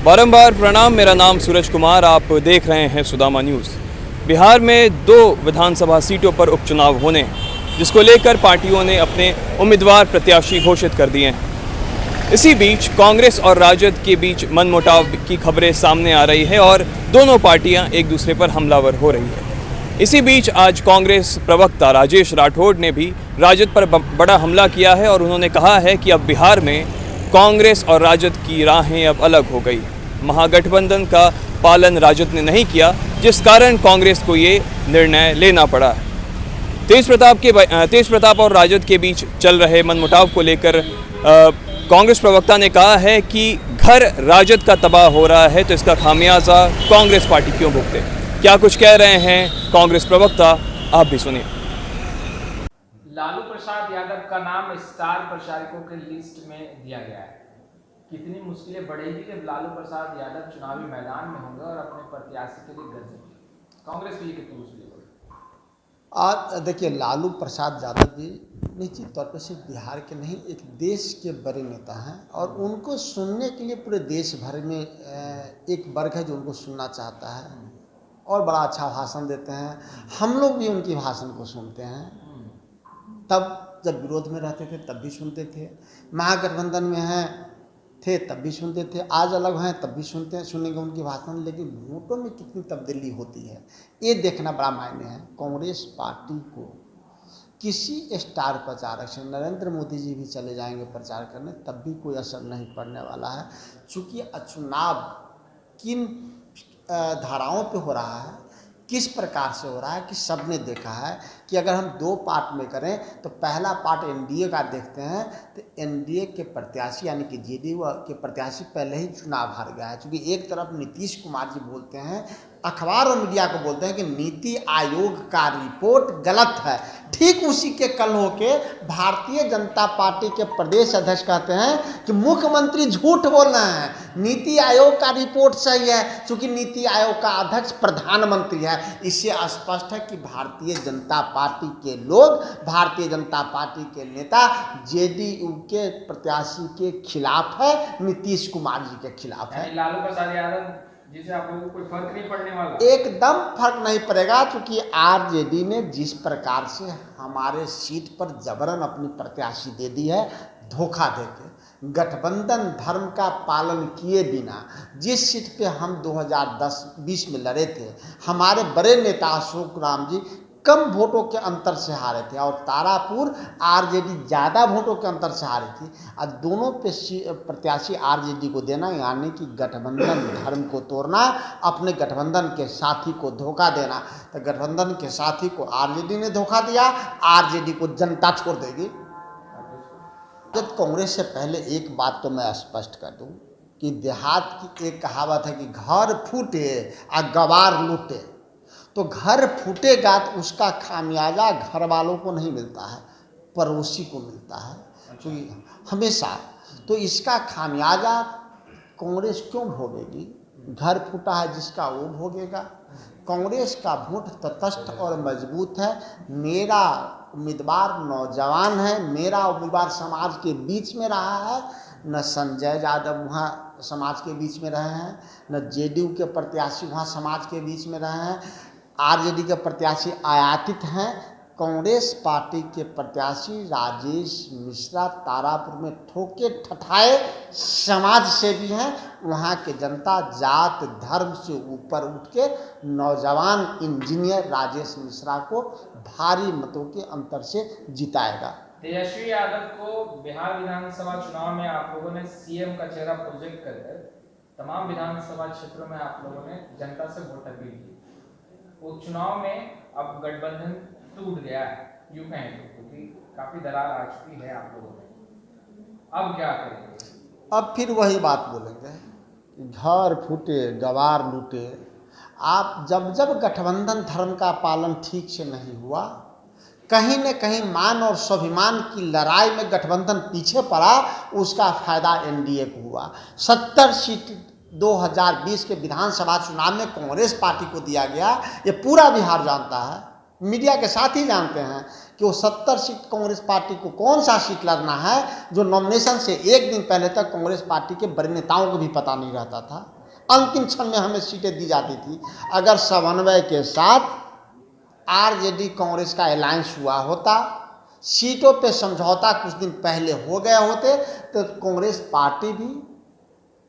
बारंबार प्रणाम। मेरा नाम सूरज कुमार, आप देख रहे हैं सुदामा न्यूज़। बिहार में 2 विधानसभा सीटों पर उपचुनाव होने, जिसको लेकर पार्टियों ने अपने उम्मीदवार प्रत्याशी घोषित कर दिए हैं। इसी बीच कांग्रेस और राजद के बीच मनमुटाव की खबरें सामने आ रही है और दोनों पार्टियां एक दूसरे पर हमलावर हो रही है। इसी बीच आज कांग्रेस प्रवक्ता राजेश राठौड़ ने भी राजद पर बड़ा हमला किया है और उन्होंने कहा है कि अब बिहार में कांग्रेस और राजद की राहें अब अलग हो गई। महागठबंधन का पालन राजद ने नहीं किया, जिस कारण कांग्रेस को ये निर्णय लेना पड़ा है। तेज प्रताप और राजद के बीच चल रहे मनमुटाव को लेकर कांग्रेस प्रवक्ता ने कहा है कि घर राजद का तबाह हो रहा है तो इसका खामियाजा कांग्रेस पार्टी क्यों भुगते। क्या कुछ कह रहे हैं कांग्रेस प्रवक्ता, आप भी सुनिए। लालू प्रसाद यादव का नाम स्टार प्रचारकों के लिस्ट में दिया गया है। कितनी मुश्किलें बढ़ेगी जब लालू प्रसाद यादव चुनावी मैदान में होंगे और अपने प्रत्याशी के लिए गरजेंगे। कांग्रेस के लिए कितनी मुश्किलें बढ़ेगी? आज देखिए, लालू प्रसाद यादव जी निश्चित तौर पर सिर्फ बिहार के नहीं, एक देश के बड़े नेता हैं और उनको सुनने के लिए पूरे देश भर में एक वर्ग है जो उनको सुनना चाहता है और बड़ा अच्छा भाषण देते हैं। हम लोग भी उनकी भाषण को सुनते हैं। तब जब विरोध में रहते थे तब भी सुनते थे, महागठबंधन में हैं थे तब भी सुनते थे, आज अलग हैं तब भी सुनेंगे उनकी भाषण। लेकिन वोटों में कितनी तब्दीली होती है ये देखना बड़ा मायने है। कांग्रेस पार्टी को किसी स्टार प्रचारक से, नरेंद्र मोदी जी भी चले जाएंगे प्रचार करने तब भी कोई असर नहीं पड़ने वाला है। चूँकि चुनाव किन धाराओं पे हो रहा है, किस प्रकार से हो रहा है कि सबने देखा है कि अगर हम 2 पार्ट में करें तो पहला पार्ट एनडीए का देखते हैं तो एनडीए के प्रत्याशी यानी कि जेडीयू के प्रत्याशी पहले ही चुनाव हार गया है। क्योंकि एक तरफ नीतीश कुमार जी बोलते हैं, अखबार और मीडिया को बोलते हैं कि नीति आयोग का रिपोर्ट गलत है। ठीक उसी के कल होके भारतीय जनता पार्टी के प्रदेश अध्यक्ष कहते हैं कि मुख्यमंत्री झूठ बोल रहे हैं, नीति आयोग का रिपोर्ट सही है। क्योंकि नीति आयोग का अध्यक्ष प्रधानमंत्री है। इससे स्पष्ट है कि भारतीय जनता पार्टी के लोग, भारतीय जनता पार्टी के नेता जेडीयू के प्रत्याशी के खिलाफ है, नीतीश कुमार जी के खिलाफ है। लालू प्रसाद यादव जिसे आप लोगों को कोई फर्क नहीं पड़ने वाला? एकदम फर्क नहीं पड़ेगा। क्योंकि आरजेडी ने जिस प्रकार से हमारे सीट पर जबरन अपनी प्रत्याशी दे दी है, धोखा देके, गठबंधन धर्म का पालन किए बिना जिस सीट पे हम 2010-20 में लड़े थे, हमारे बड़े नेता अशोक राम जी कम वोटों के अंतर से हारे थे और तारापुर आरजेडी ज़्यादा वोटों के अंतर से हारी थी। और दोनों पे प्रत्याशी आरजेडी को देना यानी कि गठबंधन धर्म को तोड़ना, अपने गठबंधन के साथी को धोखा देना। तो गठबंधन के साथी को आरजेडी ने धोखा दिया, आरजेडी को जनता छोड़ देगी। जब कांग्रेस से पहले एक बात तो मैं स्पष्ट कर दूं कि देहात की एक कहावत है कि घर फूटे और गवार लूटे। तो घर फूटेगा तो उसका खामियाजा घर वालों को नहीं मिलता है, पड़ोसी को मिलता है। तो हमेशा तो इसका खामियाजा कांग्रेस क्यों भोगेगी? घर फूटा है जिसका वो भोगेगा। कांग्रेस का वोट तटस्थ और मजबूत है। मेरा उम्मीदवार नौजवान है, मेरा उम्मीदवार समाज के बीच में रहा है। न संजय यादव वहाँ समाज के बीच में रहे हैं, न जेडीयू के प्रत्याशी वहाँ समाज के बीच में रहे हैं। आरजेडी के प्रत्याशी आयातित हैं। कांग्रेस पार्टी के प्रत्याशी राजेश मिश्रा तारापुर में ठोके ठठाए समाज सेवी हैं। वहाँ के जनता जात धर्म से ऊपर उठ के नौजवान इंजीनियर राजेश मिश्रा को भारी मतों के अंतर से जिताएगा। तेजस्वी यादव को बिहार विधानसभा चुनाव में आप लोगों ने सीएम का चेहरा प्रोजेक्ट कर तमाम विधानसभा क्षेत्रों में आप लोगों ने जनता से वोट अपील की। वो चुनाव में अब गठबंधन टूट गया है, यूं कहें तो, क्योंकि काफी दरार आ चुकी है आप लोगों में। अब क्या करेंगे? अब फिर वही बात बोलेंगे, घर फूटे गवार लूटे। आप जब जब गठबंधन धर्म का पालन ठीक से नहीं हुआ, कहीं न कहीं मान और स्वाभिमान की लड़ाई में गठबंधन पीछे पड़ा, उसका फायदा एनडीए को हुआ। 70 सीट 2020 के विधानसभा चुनाव में कांग्रेस पार्टी को दिया गया। ये पूरा बिहार जानता है, मीडिया के साथ ही जानते हैं कि वो 70 सीट कांग्रेस पार्टी को कौन सा सीट लड़ना है, जो नॉमिनेशन से एक दिन पहले तक कांग्रेस पार्टी के बड़े नेताओं को भी पता नहीं रहता था। अंतिम क्षण में हमें सीटें दी जाती थी। अगर समन्वय के साथ आरजेडी कांग्रेस का अलायंस हुआ होता, सीटों पे समझौता कुछ दिन पहले हो गए होते, तो कांग्रेस पार्टी भी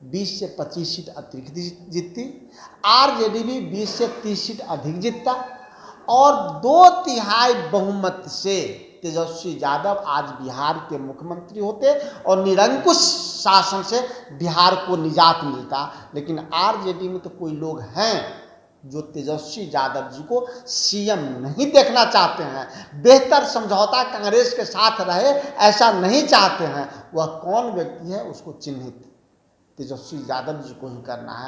20 से 25 सीट अतिरिक्त जीतती, आरजेडी भी 20 से 30 सीट अधिक जीतता और 2/3 बहुमत से तेजस्वी यादव आज बिहार के मुख्यमंत्री होते और निरंकुश शासन से बिहार को निजात मिलता। लेकिन आरजेडी में तो कोई लोग हैं जो तेजस्वी यादव जी को सीएम नहीं देखना चाहते हैं, बेहतर समझौता कांग्रेस के साथ रहे ऐसा नहीं चाहते हैं। वह कौन व्यक्ति है, उसको चिन्हित तेजस्वी यादव जी को ही करना है।